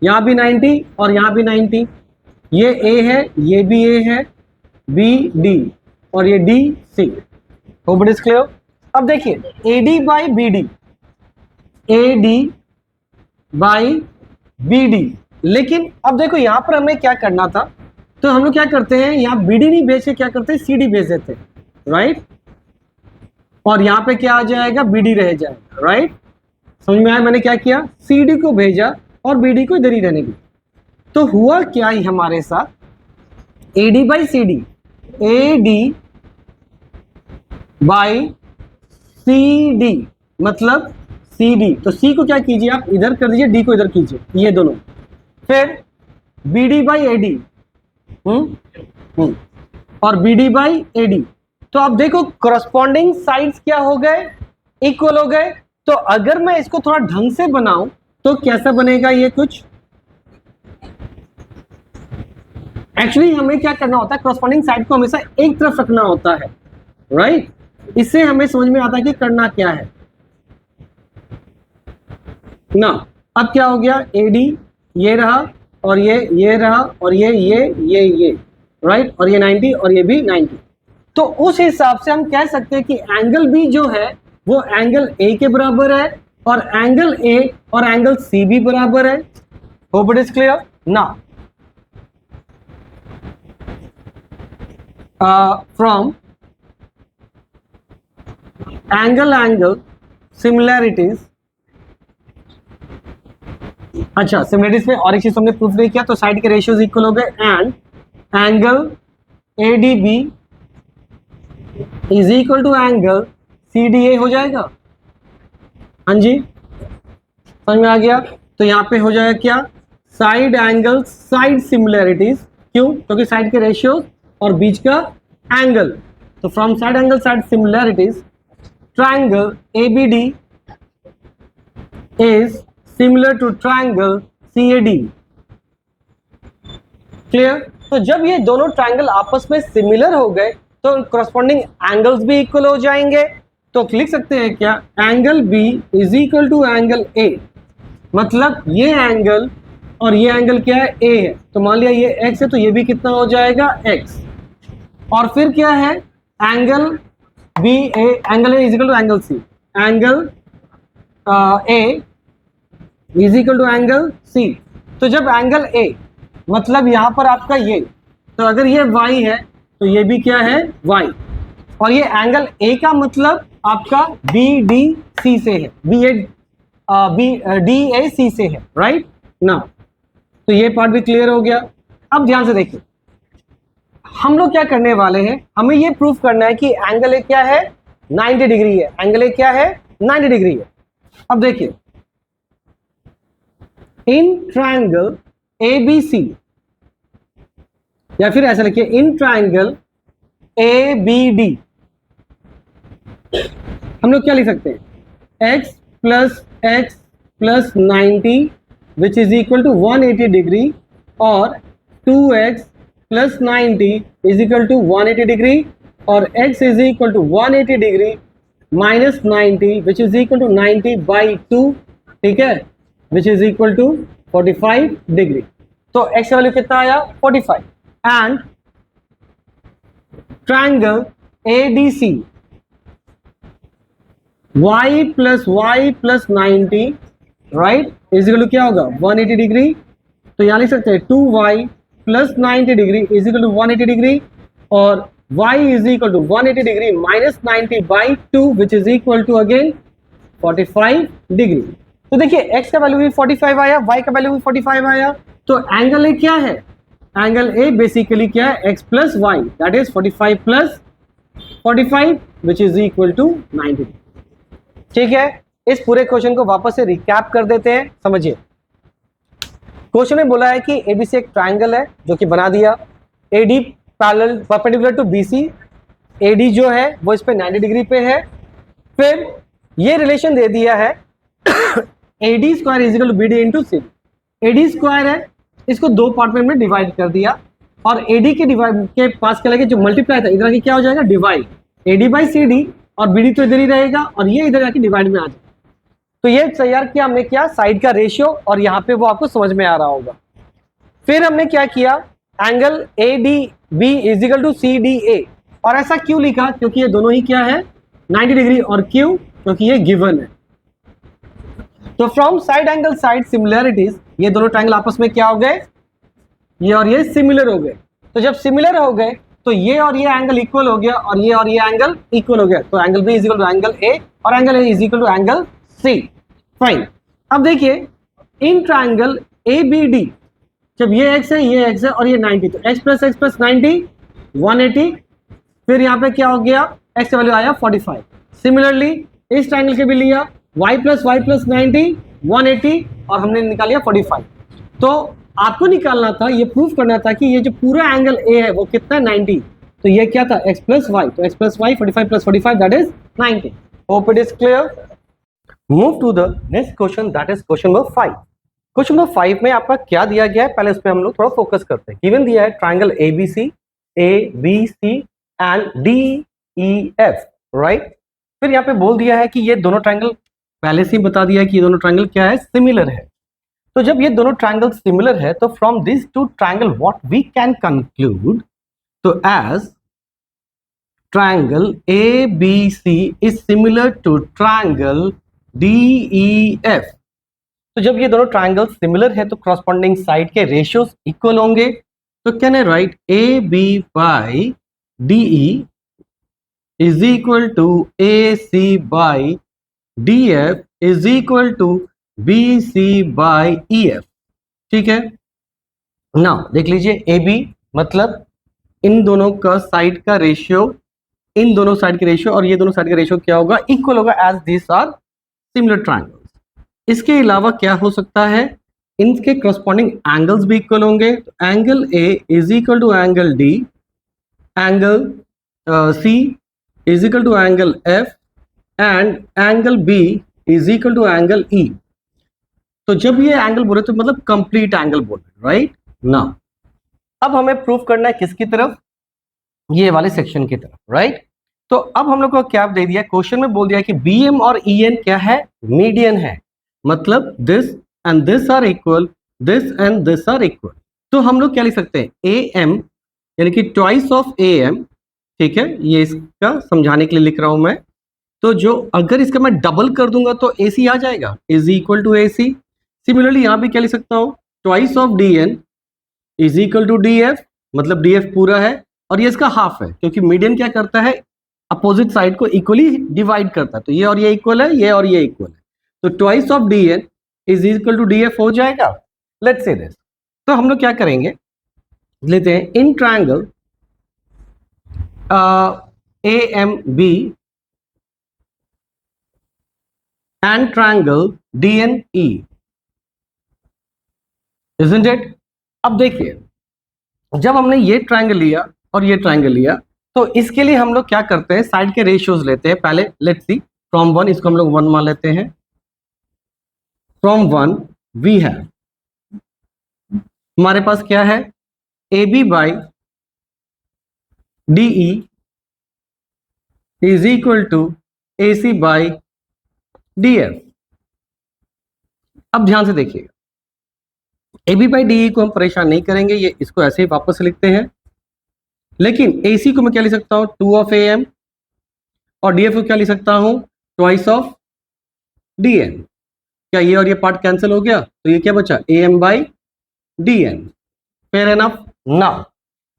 यहाँ भी 90 और यहाँ भी 90, ये A है, ये भी A है, BD और ये DC। Hope it is clear. अब देखिए AD by BD, AD by BD, लेकिन अब देखो यहाँ पर हमें क्या करना था, तो हम लोग क्या करते हैं, यहाँ BD नहीं भेज के क्या करते हैं, CD भेज देते हैं, राइट। और यहाँ पे क्या आ जाएगा, BD रह जाएगा, राइट। समझ में आया मैंने क्या किया, CD को भेजा और BD को इधर ही रहने दी। तो हुआ क्या ही हमारे साथ, AD by CD, AD by CD मतलब CD, तो C को क्या कीजिए आप इधर कर दीजिए, D को इधर कीजिए, ये दोनों। फिर BD बाई AD और BD बाई AD, तो आप देखो करस्पॉन्डिंग साइड्स क्या हो गए, इक्वल हो गए। तो अगर मैं इसको थोड़ा ढंग से बनाऊं तो कैसा बनेगा ये कुछ, एक्चुअली हमें क्या करना होता है, करस्पॉन्डिंग साइड को हमेशा एक तरफ रखना होता है, राइट। इससे हमें समझ में आता है कि करना क्या है ना। अब क्या हो गया, AD ये रहा और ये रहा और ये राइट, और ये 90 और ये भी 90। तो उस हिसाब से हम कह सकते हैं कि एंगल B जो है वो एंगल A के बराबर है और एंगल A और एंगल C भी बराबर है। होप इट इज क्लियर ना। फ्रॉम एंगल सिमिलैरिटीज, अच्छा सिमिलरिटीज में और एक चीज हमने प्रूफ नहीं किया, तो साइड के रेशियोज इक्वल हो गए and angle ADB is equal to angle CDA हो जाएगा। हाँ जी समझ में आ गया। तो यहाँ पे हो जाएगा क्या, साइड एंगल साइड सिमिलैरिटीज, क्यों, क्योंकि साइड के रेशियोज और बीच का एंगल। तो from side angle side similarities triangle ABD is similar to triangle CAD। Clear? तो जब ये दोनों ट्रायंगल आपस में सिमिलर हो गए तो करस्पॉन्डिंग एंगल्स भी इक्वल हो जाएंगे। तो लिख सकते हैं क्या, angle B is equal to angle A, मतलब ये एंगल और ये एंगल क्या है, A है। तो मान लिया ये X है तो ये भी कितना हो जाएगा, X। और फिर क्या है, angle B A, angle A is equal to angle C, angle A is equal to angle C। तो जब एंगल A मतलब यहां पर आपका ये, तो अगर ये Y है तो ये भी क्या है, Y। और ये एंगल A का मतलब आपका BDC से है, DAC से है, राइट ना। तो ये पार्ट भी क्लियर हो गया। अब ध्यान से देखिए, हम लोग क्या करने वाले हैं, हमें ये प्रूफ करना है कि एंगल ए क्या है, 90 डिग्री है। एंगल ए क्या है, 90 डिग्री है। अब देखिए, इन ट्रायंगल ABC, या फिर ऐसा लिखिए, इन ट्रायंगल ABD हम लोग क्या लिख सकते हैं, x plus 90 which is equal to 180 degree, और 2x plus 90 is equal to 180 degree, और x is equal to 180 degree minus 90 which is equal to 90 by 2, ठीक है, which is equal to 45 degree. तो x का वैल्यू कितना आया, 45। And triangle ADC y plus 90 right is equal to क्या होगा, 180 degree. तो यहां लिख सकते हैं 2y plus 90 degree is equal to 180 degree, और y is equal to 180 degree minus 90 by 2 which is equal to again 45 degree. तो देखिए x का वैल्यू भी 45 आया, y का वैल्यू भी 45 आया। तो एंगल ए क्या है, एंगल ए बेसिकली क्या है, x plus y, that is 45 plus 45 which is equal to 90। ठीक है, इस पूरे क्वेश्चन को वापस से रिकैप कर देते हैं, समझिए। क्वेश्चन में बोला है कि ABC एक ट्रायंगल है जो कि बना दिया, AD parallel perpendicular to BC, AD जो है वो इस पे 90 डिग्री पे है। फिर ये रिलेशन दे दिया है AD square is equal to BD into C। AD square है, इसको दो पार्ट में हमने डिवाइड कर दिया, और AD के डिवाइड के पास क्या लगे, जो मल्टीप्लाई था इधर आके क्या हो जाएगा, डिवाइड, AD बाई CD, और BD तो इधर ही रहेगा, और ये इधर जाके डिवाइड में आ जाएगा। तो ये तैयार किया हमने, क्या, साइड का रेशियो, और यहाँ पे वो आपको समझ में आ रहा होगा। फिर हमने क्या किया, angle ADB is equal to CDA, और ऐसा क्यों लिखा, क्योंकि ये दोनों ही क्या है, 90 डिग्री, और क्यों, क्योंकि ये गिवन है। तो from side angle side similarities, ये दोनों ट्रायंगल आपस में क्या हो गए, ये और ये सिमिलर हो गए। तो जब सिमिलर हो गए तो ये और ये एंगल इक्वल हो गया, और ये एंगल इक्वल हो गया। तो angle B is equal to angle A, और angle A is equal to angle C। Fine. अब देखिए, इन ट्रायंगल ABD, जब ये x है, ये x है, और ये 90, तो x प्लस 90 180, फिर यहाँ पे क्या हो गया, x का वैल्यू आया 45। सिमिलरली इस ट्रायंगल के भी लिया, y प्लस 90 180, और हमने निकाल लिया 45। तो आपको निकालना था, ये प्रूफ करना था कि ये जो पूरा एंगल A है वो कितना, 90। तो ये क्या था, x प्लस y, तो x plus y 45 plus 45 that is 90। Hope it is clear. Move to the next question, that is question number 5। Question number 5 में आपका क्या दिया गया है, पहले उस पर हम लोग थोड़ा फोकस करते हैं। गिवन दिया है triangle ABC, ABC and DEF, right. फिर यहाँ पे बोल दिया है कि ये दोनों ट्रायंगल, पहले से ही बता दिया है कि ये दोनों ट्रायंगल क्या है, सिमिलर है। तो जब ये दोनों ट्रायंगल सिमिलर है, तो from this two triangle what we can conclude, तो as triangle ABC is similar to triangle DEF। तो जब ये दोनों ट्रायंगल सिमिलर है तो करस्पॉन्डिंग साइड के रेशियोज इक्वल होंगे। तो can I write AB by DE is equal to AC by DF is equal to BC by EF। ठीक है, नाउ देख लीजिए, AB मतलब इन दोनों का साइड का रेशियो, इन दोनों साइड के रेशियो, और ये दोनों साइड का रेशियो क्या होगा, इक्वल होगा, as this are similar triangles. इसके अलावा क्या हो सकता है, इनके करस्पॉन्डिंग एंगल्स भी इक्वल होंगे। तो angle A is equal to angle D, angle C is equal to angle F, and angle B is equal to angle E। तो जब ये एंगल बोल रहे तो मतलब कंप्लीट एंगल बोल रहे, राइट ना। अब हमें प्रूफ करना है किसकी तरफ, ये वाले सेक्शन की तरफ, राइट। तो अब हम लोग को क्या दे दिया, क्वेश्चन में बोल दिया कि BM और EN क्या है, मीडियन है, मतलब this and this are equal, this and this are equal. तो हम लोग क्या लिख सकते हैं, AM यानी कि ट्वाइस ऑफ AM, ठीक है, ये इसका समझाने के लिए लिख रहा हूं मैं। तो जो अगर इसका मैं डबल कर दूंगा तो AC आ जाएगा, is equal to AC। Similarly यहां भी क्या लिख सकता हूं, twice of DN is equal to DF, मतलब DF पूरा है और ये इसका हाफ है, क्योंकि मीडियन क्या करता है, अपोजिट साइड को इक्वली डिवाइड करता है। तो ये और ये इक्वल है, ये और ये इक्वल है, तो twice of DN is equal to DF हो जाएगा। लेट्स से दिस, तो हम लोग क्या करेंगे, लेते हैं in triangle AMB and triangle DNE, isn't it? अब देखिए, जब हमने ये ट्रायंगल लिया और ये ट्रायंगल लिया, तो इसके लिए हम लोग क्या करते हैं, साइड के रेशियोज लेते हैं पहले। लेट्स सी, फ्रॉम 1 इसको हम लोग 1 मान लेते हैं। फ्रॉम 1 वी हैव, हमारे पास क्या है, AB by DE is equal to AC by DF। अब ध्यान से देखिएगा, AB बाई DE को हम परेशान नहीं करेंगे, ये इसको ऐसे ही वापस से लिखते हैं। लेकिन AC को मैं क्या लिख सकता हूं, 2 ऑफ AM, और DF को क्या लिख सकता हूं, ट्वाइस ऑफ DN। क्या ये और ये पार्ट कैंसिल हो गया, तो ये क्या बचा, AM by DN। Fair enough ना।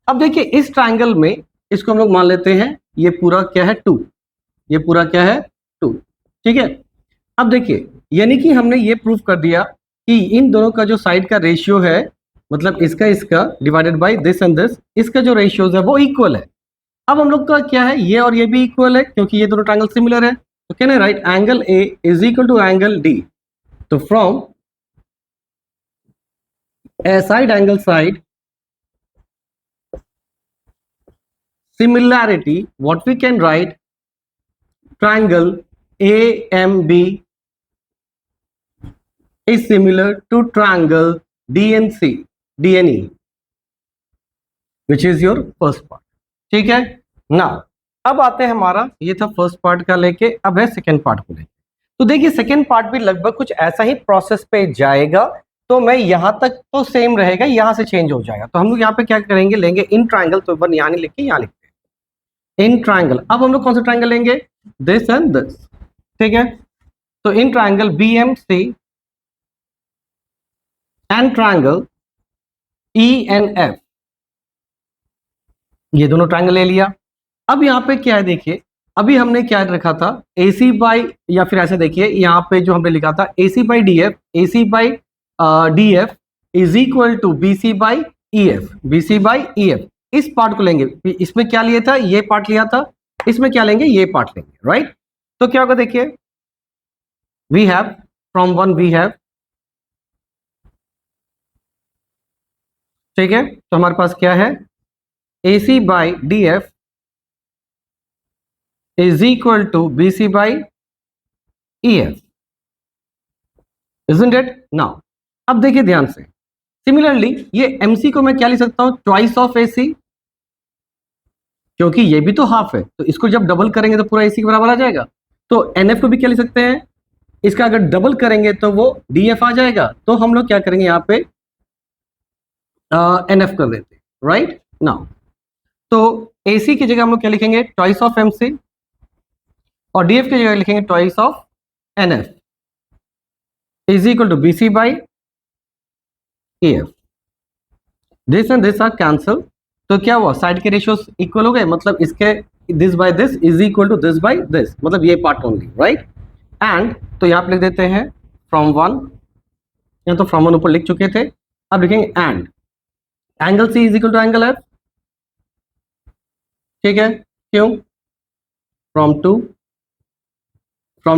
अब देखिए इस ट्रायंगल में इसको हम लोग मान लेते हैं, ये पूरा क्या है 2, ये पूरा क्या है 2, ठीक है। अब देखिए, यानी कि हमने ये प्रूफ कर दिया कि इन दोनों का जो साइड का रेशियो है, मतलब इसका divided by this and this, इसका जो रेशियोज है वो इक्वल है। अब हम लोग का क्या है, ये और ये भी इक्वल है, क्योंकि ये दोनों ट्रायंगल सिमिलर है। तो can I write angle A is equal to angle D। तो from a side angle side similarity, what we can write, triangle AMB is similar to triangle DNE, which is your first part, ठीक है ना। अब आते हैं, हमारा ये था फर्स्ट पार्ट का लेके, अब है सेकेंड पार्ट को लेके। तो देखिए सेकेंड पार्ट भी लगभग कुछ ऐसा ही प्रोसेस पे जाएगा। तो मैं यहां तक तो सेम रहेगा, यहां से चेंज हो जाएगा। तो हम लोग यहाँ पे क्या करेंगे, लेंगे इन ट्रायंगल, तो वन यहाँ नहीं लिख के यहाँ लिखते हैं इन ट्रायंगल। अब हम लोग कौन सा ट्रायंगल लेंगे, दिस एंड दिस, ठीक है। तो in triangle BMC and triangle ENF, ये दोनों ट्रायंगल ले लिया। अब यहाँ पे क्या है, देखिए अभी हमने क्या रखा था, AC बाई, या फिर ऐसे देखिए यहाँ पे जो हमने लिखा था AC by DF, AC by DF is equal to BC by EF, BC by EF। इस पार्ट को लेंगे, इसमें क्या लिया था, ये पार्ट लिया था, इसमें क्या लेंगे, ये पार्ट लेंगे, राइट। तो क्या होगा, देखिए we have from 1 we have, ठीक है। तो हमारे पास क्या है, AC by DF is equal to BC by EF, isn't it? Now, अब देखिए ध्यान से, सिमिलरली ये MC को मैं क्या लिख सकता हूं, ट्वाइस ऑफ AC, क्योंकि ये भी तो हाफ है, तो इसको जब डबल करेंगे तो पूरा AC के बराबर आ जाएगा। तो NF को भी क्या लिख सकते हैं, इसका अगर डबल करेंगे तो वो DF आ जाएगा। तो हम लोग क्या करेंगे, यहाँ पे NF कर देते हैं, राइट। नाउ तो AC की जगह हम लोग क्या लिखेंगे, ट्वाइस ऑफ MC, और DF की जगह लिखेंगे twice of NF is equal to BC by EF। This and this are cancel, तो क्या हुआ, साइड के रेशियोज इक्वल हो गए, मतलब इसके this by this is equal to this by this, मतलब ये पार्ट ओनली, राइट। एंड तो यहाँ पे लिख देते हैं फ्रॉम 1, या तो फ्रॉम 1 ऊपर लिख चुके थे, अब लिखेंगे and angle C is equal to angle F, ठीक है। क्यों, फ्रॉम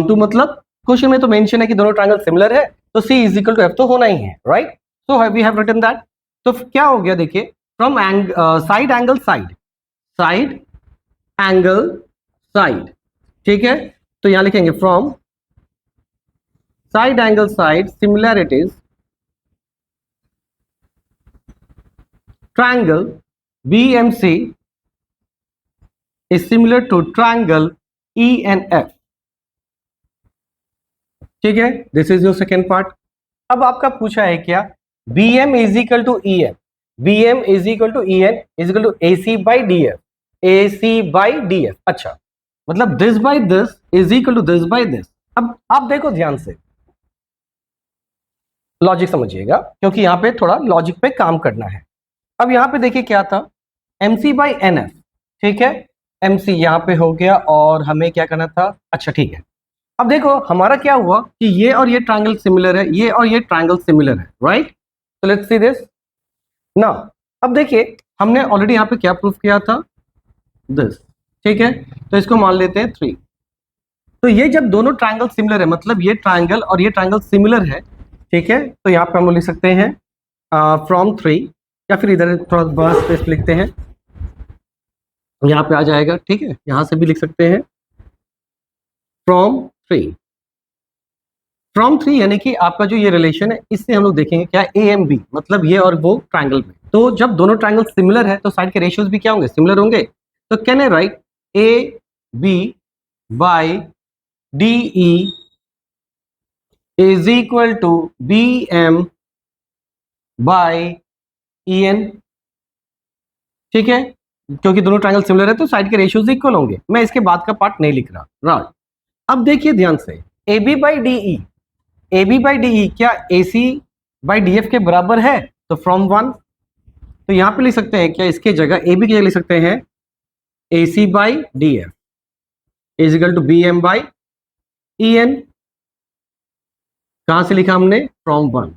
टू मतलब क्वेश्चन में तो मेंशन है कि दोनों ट्रायंगल सिमिलर है, तो C is equal to F तो होना ही है, right. So we have written that. तो क्या हो गया, देखिए फ्रॉम साइड एंगल साइड, ठीक है। तो यहां लिखेंगे from side angle side similarities triangle BMC is similar to triangle ENF. ठीक है, this is your second part. अब आपका पूछा है क्या, BM is equal to EN, BM is equal to EN is equal to AC by DF, AC by DF। अच्छा, मतलब this by this is equal to this by this. अब आप देखो ध्यान से, लॉजिक समझिएगा, क्योंकि यहां पे थोड़ा लॉजिक पे काम करना है। अब यहां पे देखिए क्या था, MC बाई NF, ठीक है, MC यहां पे हो गया और हमें क्या करना था, अच्छा ठीक है। अब देखो हमारा क्या हुआ कि ये और ये ट्रायंगल सिमिलर है, ये और ये ट्रायंगल सिमिलर है, राइट। तो लेट्स सी दिस नाउ। अब देखिए हमने ऑलरेडी यहां पे क्या प्रूफ किया था, दिस, ठीक है। तो इसको मान लेते हैं 3। तो ये जब दोनों ट्रायंगल सिमिलर है, मतलब ये ट्रायंगल और ये ट्रायंगल सिमिलर है, ठीक है, तो यहाँ पे हम लिख सकते हैं फ्रॉम 3, या फिर इधर थोड़ा बड़ा स्पेस लिखते हैं, यहाँ पे आ जाएगा, ठीक है। यहां से भी लिख सकते हैं फ्रॉम 3, फ्रॉम 3 यानी कि आपका जो ये रिलेशन है, इससे हम लोग देखेंगे क्या, AMB, मतलब ये और वो ट्रायंगल में। तो जब दोनों ट्रायंगल सिमिलर है तो साइड के रेशियोज भी क्या होंगे, सिमिलर होंगे। तो can I write AB by DE is equal to BM by EN, ठीक है, क्योंकि दोनों ट्रायंगल सिमिलर है तो साइड के रेशियोज इक्वल होंगे। मैं इसके बाद का पार्ट नहीं लिख रहा, राइट। अब देखिए ध्यान से, AB by DE, AB by DE क्या AC बाई DF के बराबर है, तो फ्रॉम 1, तो यहां पे लिख सकते हैं क्या, इसके जगह AB की जगह लिख सकते हैं AC by DF is equal to BM by EN। कहां से लिखा हमने, फ्रॉम 1,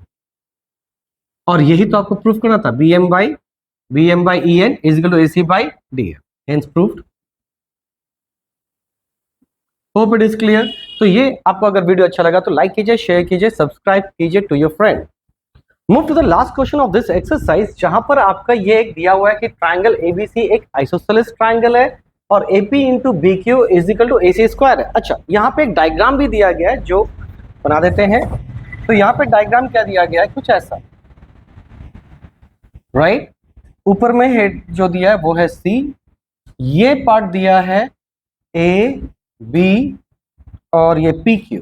और यही तो आपको प्रूफ करना था, BM by EN is equal to AC by DF, hence proved. Hope it is clear. तो ये आपको अगर वीडियो अच्छा लगा तो लाइक कीजिए, शेयर कीजिए, सब्सक्राइब कीजिए to your friend. Move to the last question of this exercise, जहां पर आपका ये एक दिया हुआ है कि ट्रायंगल ABC एक आइसोसेलेस ट्रायंगल है और AP into BQ is equal to AC square है। अच्छा, यहाँ पे एक डायग्राम भी दिया गया है जो बना देते हैं। तो यहाँ पे डायग्राम क्या दिया गया है, कुछ ऐसा, राइट। ऊपर में हेड जो दिया है वो है C, ये पार्ट दिया है A B और ये PQ,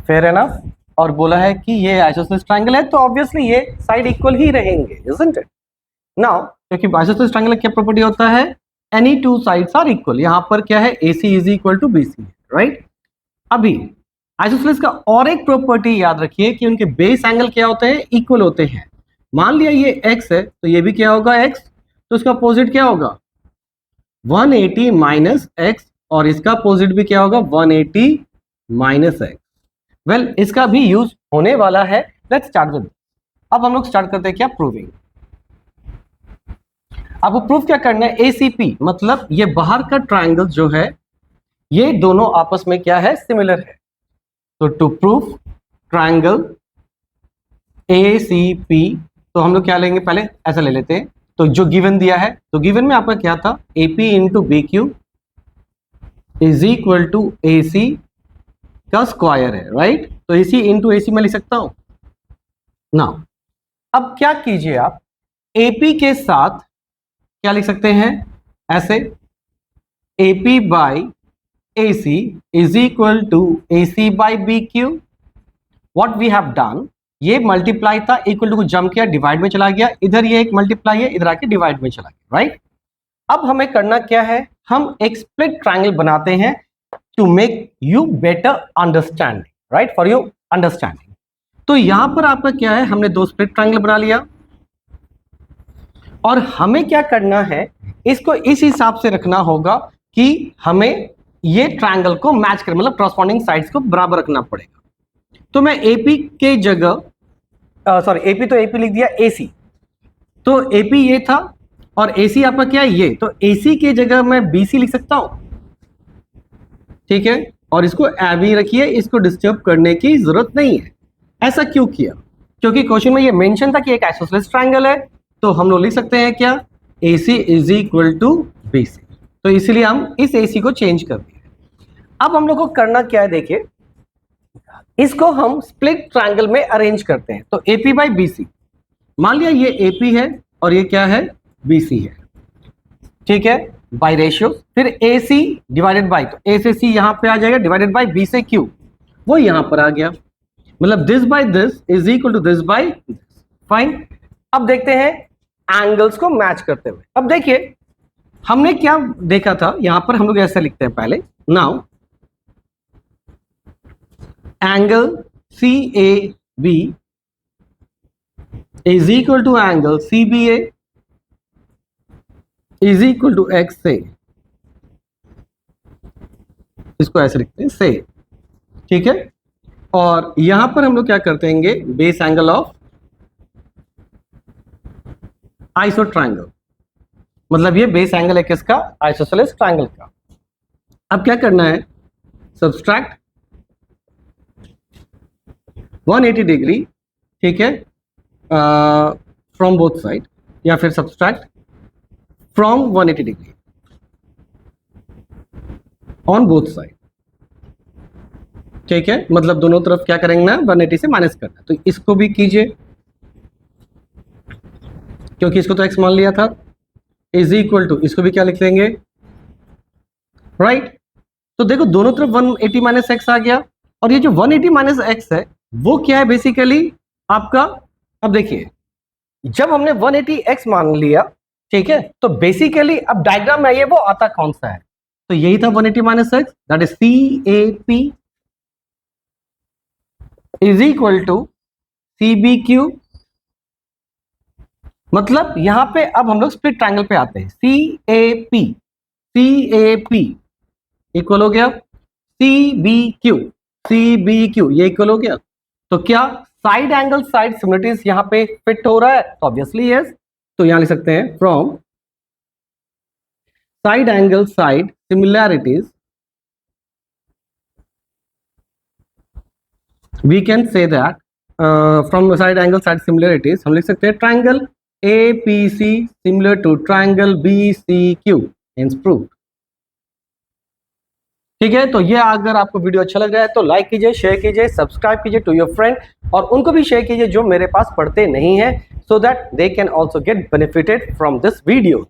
फेयर एनफ। और बोला है कि ये आइसोसेलेस ट्रायंगल है तो ऑब्वियसली ये साइड इक्वल ही रहेंगे, इजंट इट। नाउ क्योंकि आइसोसेलेस ट्रायंगल क्या प्रॉपर्टी होता है, any two sides are equal. यहां पर क्या है, AC is equal to BC, right. अभी आइसोसेलेस का और एक प्रॉपर्टी याद रखिए कि उनके बेस एंगल क्या होते हैं, इक्वल होते हैं। मान लिया ये x है तो ये भी क्या होगा, x, तो इसका अपोजिट क्या होगा, 180 माइनस x, और इसका अपोजिट भी क्या होगा, 180 माइनस x। वेल इसका भी यूज होने वाला है। लेट्स स्टार्ट विद, अब हम लोग स्टार्ट करते हैं क्या, प्रूविंग। आपको प्रूफ क्या करना है, ACP, मतलब ये बाहर का ट्रायंगल जो है ये दोनों आपस में क्या है, सिमिलर है। तो टू प्रूफ ट्रायंगल ACP, तो हम लोग क्या लेंगे, पहले ऐसा ले लेते हैं। तो जो गिवन दिया है, तो गिवन में आपका क्या था, AP into BQ is equal to AC का स्क्वायर है, राइट। तो AC इंटू AC में लिख सकता हूं ना। अब क्या कीजिए आप, AP के साथ क्या लिख सकते हैं, ऐसे AP by AC is equal to AC by BQ। What we have done, ये मल्टीप्लाई था, इक्वल टू को जंप किया, डिवाइड में चला गया, इधर ये एक मल्टीप्लाई है, इधर आके डिवाइड में चला गया, राइट। अब हमें करना क्या है, हम एक स्प्लिट ट्रायंगल बनाते हैं to make you better understanding, right, for you understanding. तो यहां पर आपका क्या है, हमने दो स्प्लिट ट्रायंगल बना लिया और हमें क्या करना है, इसको इस हिसाब से रखना होगा कि हमें ये ट्रायंगल को मैच कर, मतलब करस्पॉन्डिंग साइड्स को बराबर रखना पड़ेगा। तो मैं AP के जगह, सॉरी AP तो AP लिख दिया, AC, तो AP ये था और AC आपका क्या है, ये, तो AC के जगह मैं BC लिख सकता हूं, ठीक है। और इसको AB रखिए, इसको डिस्टर्ब करने की जरूरत नहीं है। ऐसा क्यों किया, क्योंकि क्वेश्चन में ये मेंशन था कि एक आइसोसेलेस ट्रायंगल है, तो हम लोग लिख सकते हैं क्या, AC is equal to BC। तो इसीलिए हम इस AC को चेंज कर दिए। अब हम लोग को करना क्या है, देखिए इसको हम स्प्लिट ट्रायंगल में अरेंज करते हैं। तो AP बाई BC, मान लिया ये AP है और ये क्या है, BC है, ठीक है, बाई रेशियो। फिर AC डिवाइडेड बाई, तो A से C यहां पे आ जाएगा, डिवाइडेड बाई B से Q, वो यहां पर आ गया, मतलब this by this is equal to this by this. Fine. अब देखते हैं एंगल्स को मैच करते हुए। अब देखिए हमने क्या देखा था, यहां पर हम लोग ऐसे लिखते हैं पहले, now angle CAB is equal to angle CBA is equal to XA, इसको ऐसे लिखते हैं से, ठीक है। और यहां पर हम लोग क्या करते हैं, base angle of iso triangle, मतलब ये बेस एंगल है किसका, आइसोसेलेस ट्रायंगल का। अब क्या करना है, सब्सट्रैक्ट 180 डिग्री, ठीक है, फ्रॉम बोथ साइड, या फिर subtract from 180 degree on both side, ठीक है, मतलब दोनों तरफ क्या करेंगे ना, 180 से माइनस करना। तो इसको भी कीजिए, क्योंकि इसको तो x मान लिया था, इज इक्वल टू, इसको भी क्या लिख लेंगे, राइट। तो देखो दोनों तरफ 180 माइनस एक्स आ गया, और ये जो 180 माइनस एक्स है वो क्या है, बेसिकली आपका, अब देखिए जब हमने 180x मान लिया, ठीक है, तो बेसिकली अब डायग्राम में ये वो आता कौन सा है, तो यही था 180 minus x, that is CAP is equal to CBQ। मतलब यहां पे अब हम लोग स्प्लिट ट्रायंगल पे आते हैं, CAP इक्वल हो गया CBQ ये इक्वल हो गया। तो क्या साइड एंगल साइड सिमिलरिटीज यहां पे फिट हो रहा है, तो ऑब्वियसली यस। तो यहां लिख सकते हैं from side angle side similarities we can say that, from side angle side similarities हम लिख सकते हैं triangle APC similar to triangle BCQ, hence proved. ठीक है, तो ये अगर आपको वीडियो अच्छा लग रहा है तो लाइक कीजिए, शेयर कीजिए, सब्सक्राइब कीजिए टू योर फ्रेंड, और उनको भी शेयर कीजिए जो मेरे पास पढ़ते नहीं है, so that they can also get benefited from this video.